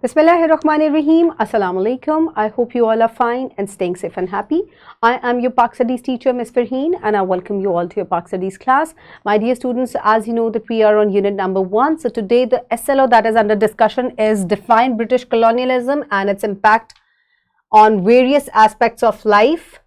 Bismillahirrahmanirrahim. Assalamu alaikum. I hope you all are fine and staying safe and happy. I am your Pak Studies teacher, Ms. Farheen, and I welcome you all to your Pak Studies class. My dear students, as you know that we are on unit number 1. So today the SLO that is under discussion is Define British Colonialism and its impact on various aspects of life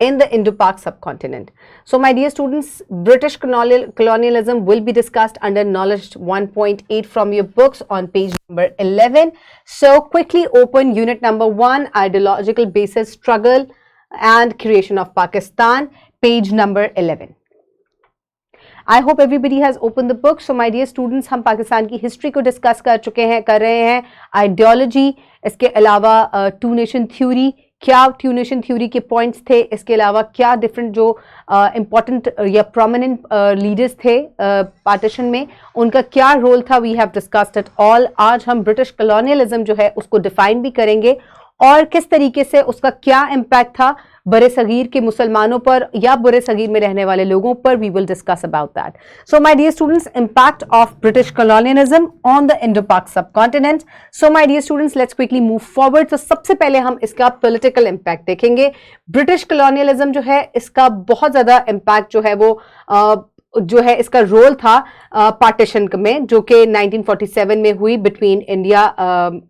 in the Indo-Pak subcontinent. So my dear students, British colonialism will be discussed under knowledge 1.8 from your books on page number 11. So quickly open unit number 1, ideological basis, struggle and creation of Pakistan, page number 11. I hope everybody has opened the book. So my dear students, हम पाकिस्तान की history को discuss कर रहे हैं, ideology, इसके अलावा to nation theory, क्या to nation theory के पॉइंट्स थे, इसके अलावा क्या डिफरेंट जो इम्पॉर्टेंट या प्रोमिनेंट लीडर्स थे पार्टीशन में, उनका क्या रोल था. We have discussed it all. आज हम ब्रिटिश कॉलोनियलिज्म जो है उसको डिफाइन भी करेंगे और किस तरीके से उसका क्या इम्पैक्ट था बरे सगीर के मुसलमानों पर या बरे सगीर में रहने वाले लोगों पर. We will discuss about that. So my dear students, impact of British colonialism on the Indo-Pak subcontinent. So my dear students, let's quickly move forward. तो सबसे पहले हम इसका पॉलिटिकल इम्पैक्ट देखेंगे. ब्रिटिश कॉलोनियलिज्म जो है इसका बहुत ज्यादा इम्पैक्ट जो है वो जो है इसका रोल था पार्टीशन में, जो कि 1947 में हुई बिटवीन इंडिया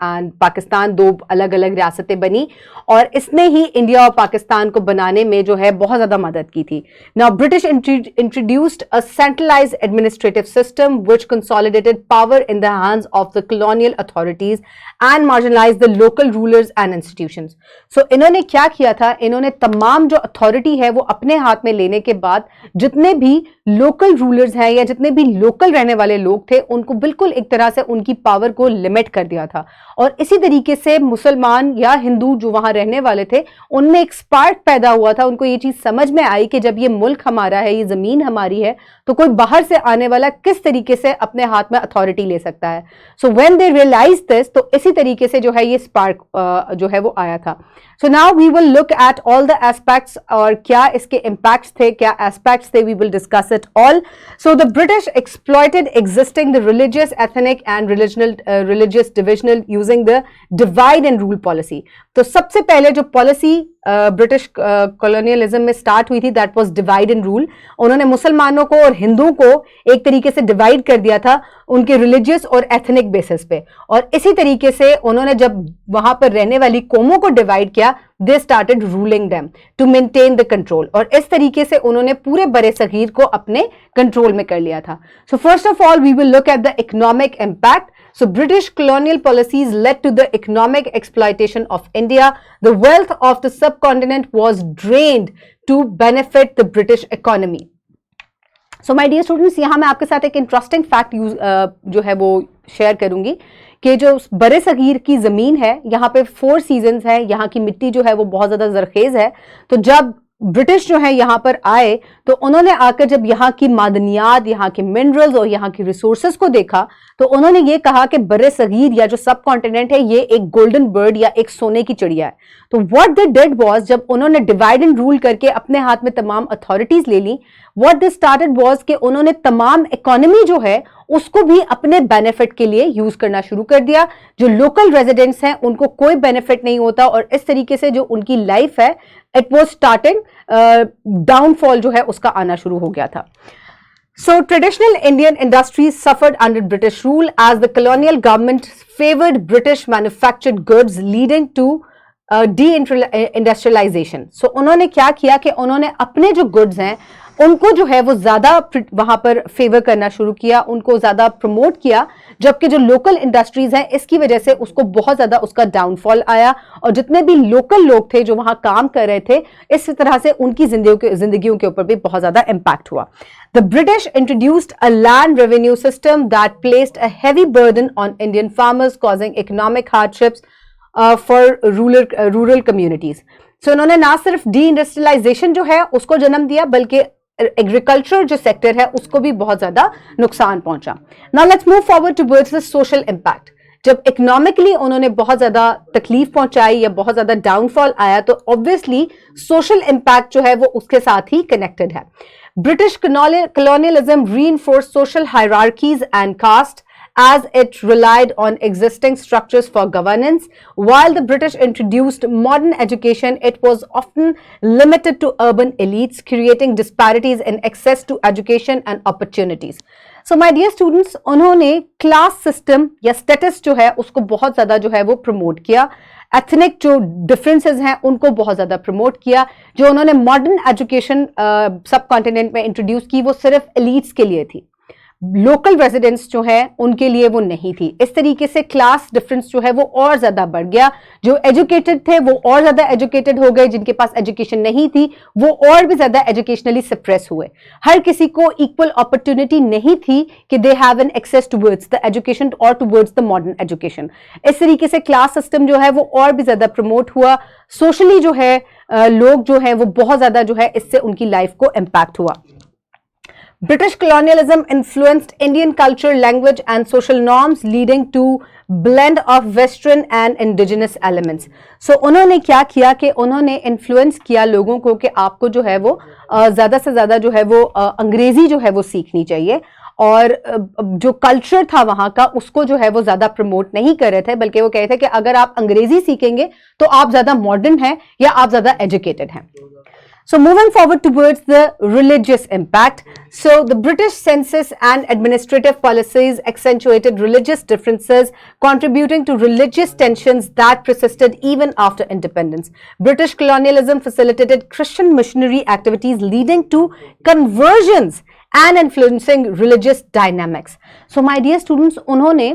एंड पाकिस्तान. दो अलग अलग रियासतें बनी और इसने ही इंडिया और पाकिस्तान को बनाने में जो है बहुत ज़्यादा मदद की थी. Now British introduced a centralised administrative system which consolidated power in the hands of the colonial authorities and marginalise the local rulers and institutions. So इन्होंने क्या किया था, इन्होंने तमाम जो अथॉरिटी है वो अपने हाथ में लेने के बाद जितने भी लोकल रूलर्स हैं या जितने भी लोकल रहने वाले लोग थे उनको बिल्कुल एक तरह से उनकी पावर को लिमिट कर दिया था. और इसी तरीके से मुसलमान या हिंदू जो वहां रहने वाले थे उनमें एक स्पार्क पैदा हुआ था. उनको ये चीज समझ में आई कि जब ये मुल्क हमारा है, ये जमीन हमारी है, तो कोई बाहर से आने वाला किस तरीके से अपने हाथ में अथॉरिटी ले सकता है. So when they realise this, तो इसी तरीके से जो है ये स्पार्क जो है वो आया था. So now we will look at all the aspects और क्या इसके इम्पैक्ट्स थे, क्या एस्पेक्ट्स थे. We will discuss it all. So the British exploited existing the religious, ethnic and religious divisional using the divide and rule policy. तो सबसे पहले जो पॉलिसी ब्रिटिश कॉलोनियलिज्म में स्टार्ट हुई थी, that was divide and rule. उन्होंने मुसलमानों को और हिंदुओं को एक तरीके से डिवाइड कर दिया था उनके रिलीजियस और एथनिक बेसिस पे. और इसी तरीके से उन्होंने जब वहां पर रहने वाली कौमों को डिवाइड किया, they started ruling them to maintain the control. और इस तरीके से उन्होंने पूरे बरे सगीर को अपने कंट्रोल में कर लिया था. So first of all we will look at the economic impact. So British colonial policies led to the economic exploitation of India. The wealth of the subcontinent was drained to benefit the British economy. So my dear students, यहाँ मैं आपके साथ एक interesting fact जो है वो share करूंगी कि जो बरे सगीर की ज़मीन है, यहाँ पे 4 सीजन्स है, यहाँ की मिट्टी जो है वो बहुत ज़्यादा जरखेज़ है. तो जब ब्रिटिश जो है यहाँ पर आए तो उन्होंने आकर जब यहाँ की मादनियात, यहाँ के मिनरल्स और यहाँ की रिसोर्सेज को देखा तो उन्होंने ये कहा कि बरे सगीर या जो सब कॉन्टिनेंट है ये एक गोल्डन बर्ड या एक सोने की चिड़िया है. तो व्हाट दे डिड वाज, जब उन्होंने डिवाइड एंड रूल करके अपने हाथ में तमाम अथॉरिटीज ले ली, व्हाट दे स्टार्टेड वाज कि उन्होंने तमाम इकोनॉमी जो है उसको भी अपने बेनिफिट के लिए यूज करना शुरू कर दिया. जो लोकल रेजिडेंट्स हैं उनको कोई बेनिफिट नहीं होता और इस तरीके से जो उनकी लाइफ है इट वाज स्टार्टिंग डाउनफॉल जो है उसका आना शुरू हो गया था. So traditional Indian industries suffered under British rule as the colonial government favored British manufactured goods leading to deindustrialization. So उन्होंने क्या किया कि उन्होंने अपने जो goods हैं उनको जो है वो ज़्यादा वहाँ पर फेवर करना शुरू किया, उनको ज़्यादा प्रमोट किया, जबकि जो लोकल इंडस्ट्रीज़ हैं इसकी वजह से उसको बहुत ज़्यादा उसका डाउनफॉल आया. और जितने भी लोकल लोग थे जो वहाँ काम कर रहे थे, इस तरह से उनकी जिंदगियों के ऊपर भी बहुत ज़्यादा इम्पैक्ट हुआ. The British introduced a land revenue system that placed a heavy burden on Indian farmers, causing economic hardships for rural communities. So इन्होंने ना सिर्फ डी-इंडस्ट्रियलाइजेशन जो है उसको जन्म दिया, बल्कि एग्रीकल्चर जो सेक्टर है उसको भी बहुत ज्यादा नुकसान पहुंचा. Now let's move forward towards the social impact. जब इकोनॉमिकली उन्होंने बहुत ज्यादा तकलीफ पहुंचाई या बहुत ज्यादा डाउनफॉल आया तो ऑब्वियसली सोशल इम्पैक्ट जो है वो उसके साथ ही कनेक्टेड है. British colonialism reinforced social hierarchies and caste as it relied on existing structures for governance. While the British introduced modern education, it was often limited to urban elites, creating disparities in access to education and opportunities. So my dear students, उन्होंने class system या status जो है उसको बहुत ज़्यादा जो है वो प्रमोट किया, एथनिक जो डिफरेंसेस हैं उनको बहुत ज़्यादा प्रमोट किया. जो उन्होंने मॉडर्न एजुकेशन सब कॉन्टिनेंट में इंट्रोड्यूस की वो सिर्फ एलीट्स के लिए थी, लोकल रेजिडेंट्स जो है उनके लिए वो नहीं थी. इस तरीके से क्लास डिफरेंस जो है वो और ज़्यादा बढ़ गया. जो एजुकेटेड थे वो और ज़्यादा एजुकेटेड हो गए, जिनके पास एजुकेशन नहीं थी वो और भी ज़्यादा एजुकेशनली सप्रेस हुए. हर किसी को इक्वल अपॉर्चुनिटी नहीं थी कि they have an access towards the education और टुवर्ड्स द मॉडर्न एजुकेशन. इस तरीके से क्लास सिस्टम जो है वो और भी ज़्यादा प्रमोट हुआ. सोशली जो है लोग जो है वो बहुत ज़्यादा जो है इससे उनकी लाइफ को इम्पैक्ट हुआ. British colonialism influenced Indian culture, language and social norms, leading to blend of Western and indigenous elements. So उन्होंने क्या किया कि उन्होंने इन्फ्लुएंस किया लोगों को कि आपको जो है वो ज़्यादा से ज़्यादा जो है वो अंग्रेज़ी जो है वो सीखनी चाहिए, और जो कल्चर था वहाँ का उसको जो है वो ज़्यादा प्रमोट नहीं कर रहे थे, बल्कि वो कह रहे थे कि अगर आप अंग्रेज़ी सीखेंगे तो आप ज़्यादा मॉडर्न हैं या आप ज़्यादा एजुकेटेड हैं. So moving forward towards the religious impact. So the British census and administrative policies accentuated religious differences, contributing to religious tensions that persisted even after independence. British colonialism facilitated Christian missionary activities, leading to conversions and influencing religious dynamics. So my dear students, उन्होंने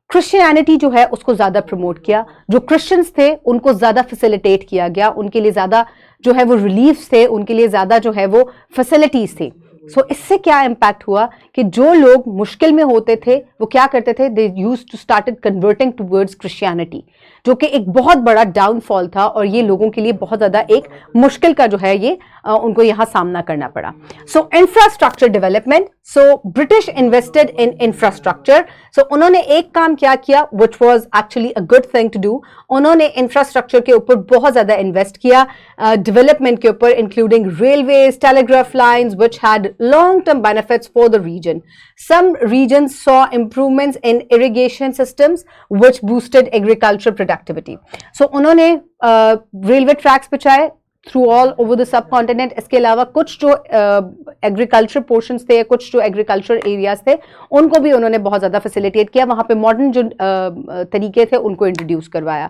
Christianity जो है उसको ज़्यादा promote किया. जो Christians थे उनको ज़्यादा फैसिलिटेट किया गया, उनके लिए ज़्यादा जो है वो रिलीफ्स थे, उनके लिए ज़्यादा जो है वो फैसिलिटीज़ थी. सो इससे क्या इम्पैक्ट हुआ कि जो लोग मुश्किल में होते थे वो क्या करते थे, they use to started converting towards Christianity, जो कि एक बहुत बड़ा डाउनफॉल था और ये लोगों के लिए बहुत ज़्यादा एक मुश्किल का जो है ये उनको यहाँ सामना करना पड़ा. So infrastructure development. So British invested in infrastructure. So उन्होंने एक काम क्या किया which was actually a good thing to do. उन्होंने इंफ्रास्ट्रक्चर के ऊपर बहुत ज़्यादा इन्वेस्ट किया, डेवलपमेंट के ऊपर, including railways, telegraph lines which had long-term benefits for the region. Some regions saw improvements in irrigation systems which boosted agricultural productivity. So उन्होंने railway tracks बिछाए through all over the sub continent. इसके अलावा कुछ जो agriculture portions थे, कुछ जो agriculture areas थे, उनको भी उन्होंने बहुत ज़्यादा फैसिलिटेट किया. वहाँ पे मॉडर्न जो तरीके थे उनको इंट्रोड्यूस करवाया.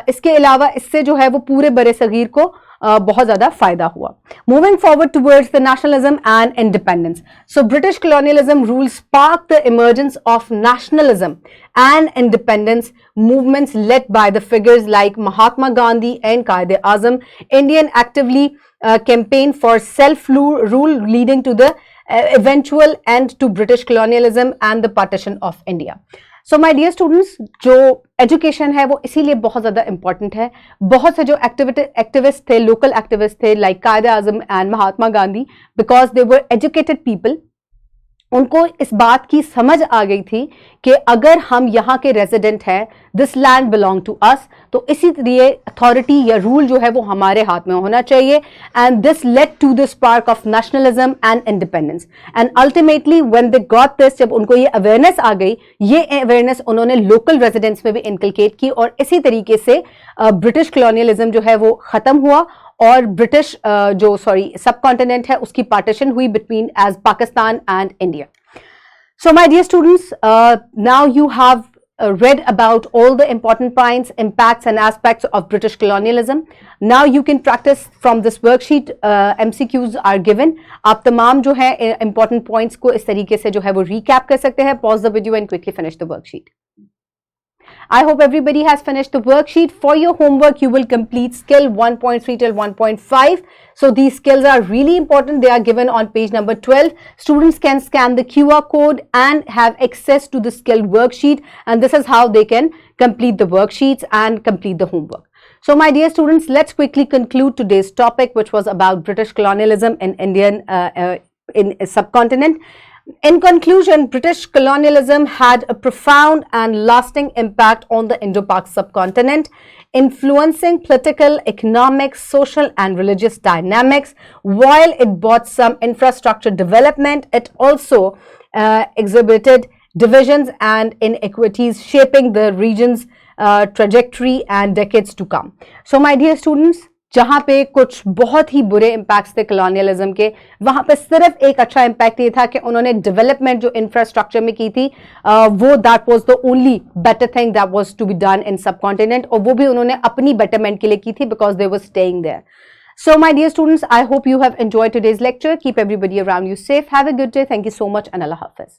इसके अलावा इससे जो है वो पूरे बड़े सगीर को बहुत ज़्यादा फायदा हुआ. Moving forward towards the nationalism and independence. So British colonialism rule sparked the emergence of nationalism and independence movements led by the figures like Mahatma Gandhi and Quaid-e-Azam. Indian actively campaigned for self-rule, leading to the eventual end to British colonialism and the partition of India. So my dear students, जो education है वो इसीलिए बहुत ज़्यादा important है. बहुत से जो एक्टिविस्ट थे, लोकल एक्टिविस्ट थे like Quaid-e-Azam and Mahatma Gandhi, because they were educated people, उनको इस बात की समझ आ गई थी कि अगर हम यहाँ के रेजिडेंट हैं, this land belong to us, तो इसी लिए अथॉरिटी या रूल जो है वो हमारे हाथ में होना चाहिए. And this led to the spark of nationalism and independence. And ultimately when they got this, जब उनको ये अवेयरनेस आ गई, ये अवेयरनेस उन्होंने लोकल रेजिडेंट्स में भी इनकलकेट की, और इसी तरीके से ब्रिटिश कॉलोनियलिज्म जो है वो ख़त्म हुआ और ब्रिटिश जो सब कॉन्टिनेंट है उसकी पार्टीशन हुई between as Pakistan and India. So my dear students, now you have read about all the important points, impacts and aspects of British colonialism. Now you can practice from this worksheet. MCQs are given. आप तमाम जो है important points को इस तरीके से जो है वो recap कर सकते हैं. Pause the video and quickly finish the worksheet. I hope everybody has finished the worksheet. For your homework, you will complete skill 1.3 till 1.5. So these skills are really important. They are given on page number 12. Students can scan the QR code and have access to the skill worksheet. And this is how they can complete the worksheets and complete the homework. So my dear students, let's quickly conclude today's topic, which was about British colonialism in Indian in subcontinent. In conclusion, British colonialism had a profound and lasting impact on the Indo-Pak subcontinent, influencing political, economic, social and religious dynamics. While it brought some infrastructure development, it also exhibited divisions and inequities shaping the region's trajectory and decades to come. So my dear students, जहाँ पे कुछ बहुत ही बुरे impacts थे colonialism के, वहाँ पे सिर्फ एक अच्छा इम्पैक्ट ये था कि उन्होंने डेवलपमेंट जो इंफ्रास्ट्रक्चर में की थी वो that was the only better thing that was to be done in subcontinent, और वो भी उन्होंने अपनी बेटरमेंट के लिए की थी because they were staying there. So my dear students, I hope you have enjoyed today's lecture. Keep everybody around you safe. Have a good day. Thank you so much and Allah Hafiz.